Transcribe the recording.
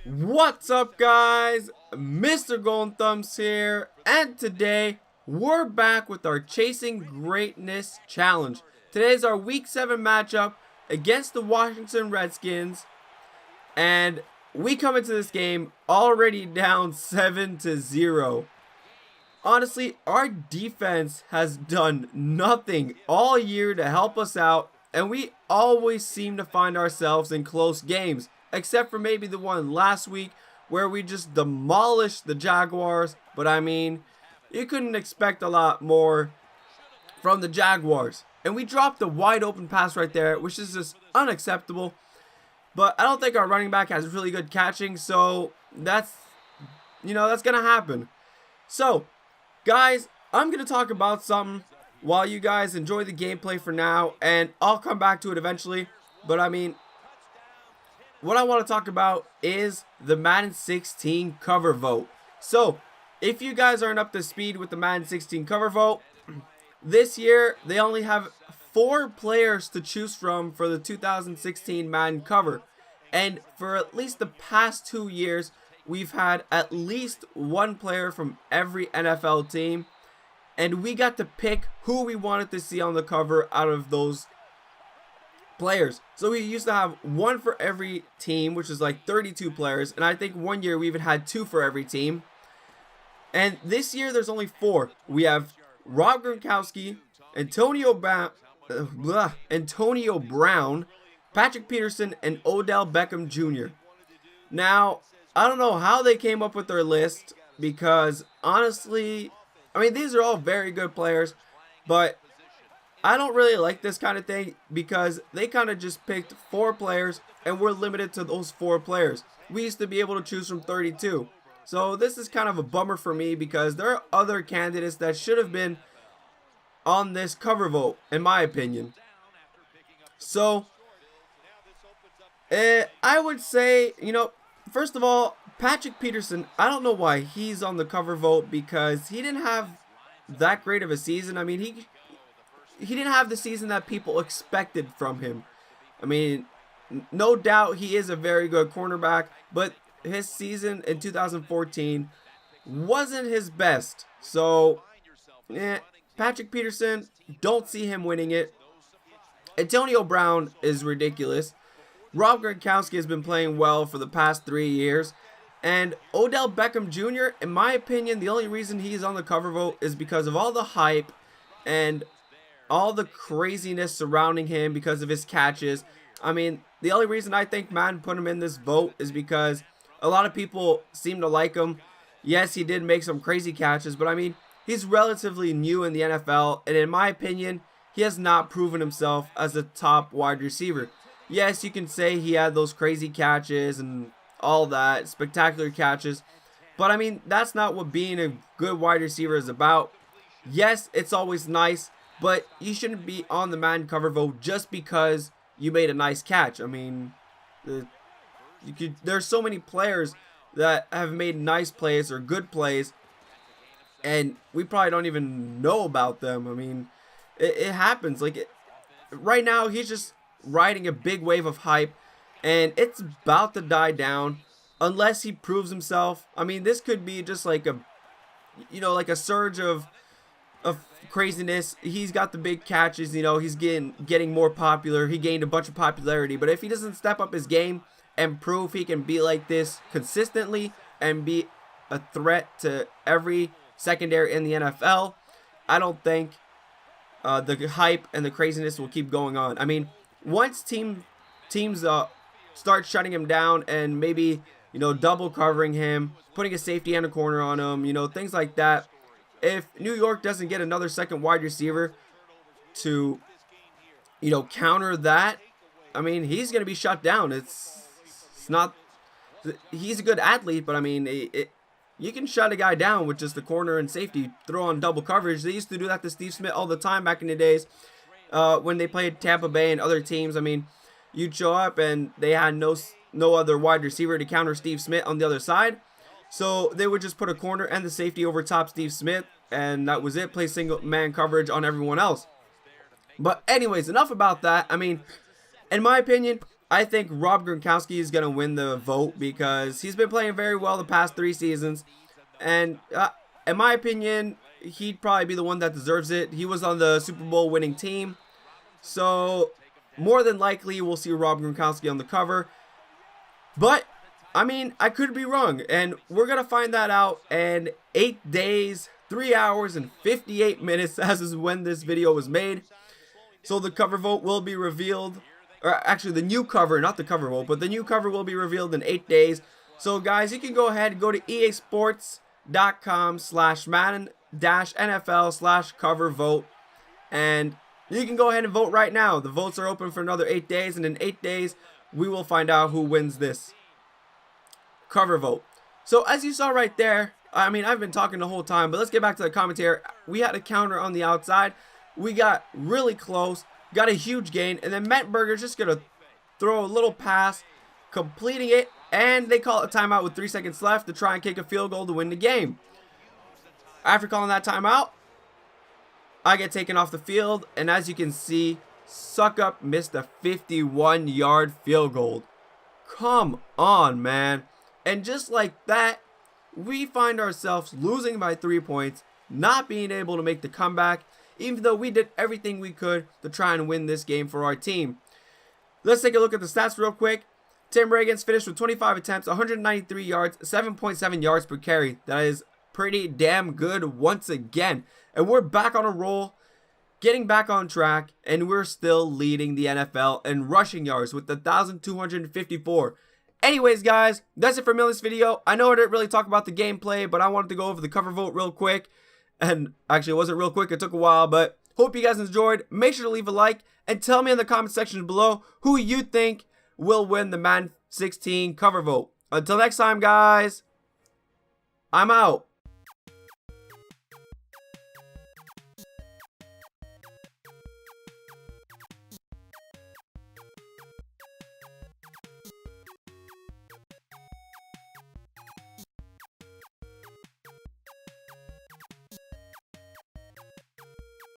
What's up, guys? Mr. Golden Thumbs here, and today we're back with our Chasing Greatness Challenge. Today's our Week 7 matchup against the Washington Redskins, and we come into this game already down 7-0. Honestly, our defense has done nothing all year to help us out, and we always seem to find ourselves in close games, except for maybe the one last week where we just demolished the Jaguars. But I mean, you couldn't expect a lot more from the Jaguars. And we dropped a wide open pass right there, which is just unacceptable. But I don't think our running back has really good catching, so that's going to happen. So, guys, I'm going to talk about something while you guys enjoy the gameplay for now, and I'll come back to it eventually. But I mean, what I want to talk about is the Madden 16 cover vote. So, if you guys aren't up to speed with the Madden 16 cover vote, this year they only have 4 players to choose from for the 2016 Madden cover. And for at least the past 2 years, we've had at least one player from every NFL team. And we got to pick who we wanted to see on the cover out of those players. So we used to have one for every team, which is like 32 players. And I think one year we even had 2 for every team. And this year there's only 4. We have Rob Gronkowski, Antonio Brown, Patrick Peterson, and Odell Beckham Jr. Now, I don't know how they came up with their list, because honestly, I mean, these are all very good players, but I don't really like this kind of thing because they kind of just picked 4 players and we're limited to those 4 players. We used to be able to choose from 32. So this is kind of a bummer for me because there are other candidates that should have been on this cover vote, in my opinion. So, I would say, first of all, Patrick Peterson, I don't know why he's on the cover vote because he didn't have that great of a season. I mean, he didn't have the season that people expected from him. I mean, no doubt he is a very good cornerback, but his season in 2014 wasn't his best. So, Patrick Peterson, don't see him winning it. Antonio Brown is ridiculous. Rob Gronkowski has been playing well for the past 3 years. And Odell Beckham Jr., in my opinion, the only reason he's on the cover vote is because of all the hype and all the craziness surrounding him because of his catches. I mean, the only reason I think Madden put him in this vote is because a lot of people seem to like him. Yes, he did make some crazy catches, but I mean, he's relatively new in the NFL, and in my opinion, he has not proven himself as a top wide receiver. Yes, you can say he had those crazy catches and all that, spectacular catches, but I mean, that's not what being a good wide receiver is about. Yes, it's always nice, but you shouldn't be on the Madden cover vote just because you made a nice catch. I mean, there's so many players that have made nice plays or good plays, and we probably don't even know about them. I mean, it happens. Right now, he's just riding a big wave of hype, and it's about to die down unless he proves himself. I mean, this could be just like a surge of craziness. He's got the big catches, he's getting more popular. He gained a bunch of popularity, but if he doesn't step up his game and prove he can be like this consistently and be a threat to every secondary in the NFL, I don't think the hype and the craziness will keep going on. I mean, once teams start shutting him down and maybe double covering him, putting a safety and a corner on him, things like that. If New York doesn't get another second wide receiver to counter that, I mean, he's going to be shut down. It's not, he's a good athlete, but I mean, you can shut a guy down with just the corner and safety, throw on double coverage. They used to do that to Steve Smith all the time back in the days when they played Tampa Bay and other teams. I mean, you'd show up and they had no other wide receiver to counter Steve Smith on the other side. So they would just put a corner and the safety over top Steve Smith, and that was it. Play single man coverage on everyone else. But anyways, enough about that. I mean, in my opinion, I think Rob Gronkowski is going to win the vote because he's been playing very well the past 3 seasons. And in my opinion, he'd probably be the one that deserves it. He was on the Super Bowl winning team. So, more than likely, we'll see Rob Gronkowski on the cover. But, I mean, I could be wrong. And we're going to find that out in 8 days, 3 hours, and 58 minutes, as is when this video was made. So, the cover vote will be revealed. Or actually, the new cover, not the cover vote, but the new cover will be revealed in 8 days. So, guys, you can go ahead and go to easports.com/Madden-NFL/cover vote. And you can go ahead and vote right now. The votes are open for another 8 days. And in 8 days, we will find out who wins this cover vote. So, as you saw right there, I mean, I've been talking the whole time, but let's get back to the commentary. We had a counter on the outside. We got really close. Got a huge gain, and then Mettenberger's just going to throw a little pass, completing it, and they call it a timeout with 3 seconds left to try and kick a field goal to win the game. After calling that timeout, I get taken off the field, and as you can see, Suckup missed a 51-yard field goal. Come on, man. And just like that, we find ourselves losing by 3 points, not being able to make the comeback, even though we did everything we could to try and win this game for our team. Let's take a look at the stats real quick. Tim Reagans finished with 25 attempts, 193 yards, 7.7 yards per carry. That is pretty damn good once again. And we're back on a roll, getting back on track, and we're still leading the NFL in rushing yards with 1,254. Anyways, guys, that's it for me in this video. I know I didn't really talk about the gameplay, but I wanted to go over the cover vote real quick. And actually, it wasn't real quick. It took a while, but hope you guys enjoyed. Make sure to leave a like and tell me in the comment section below who you think will win the Madden 16 cover vote. Until next time, guys, I'm out.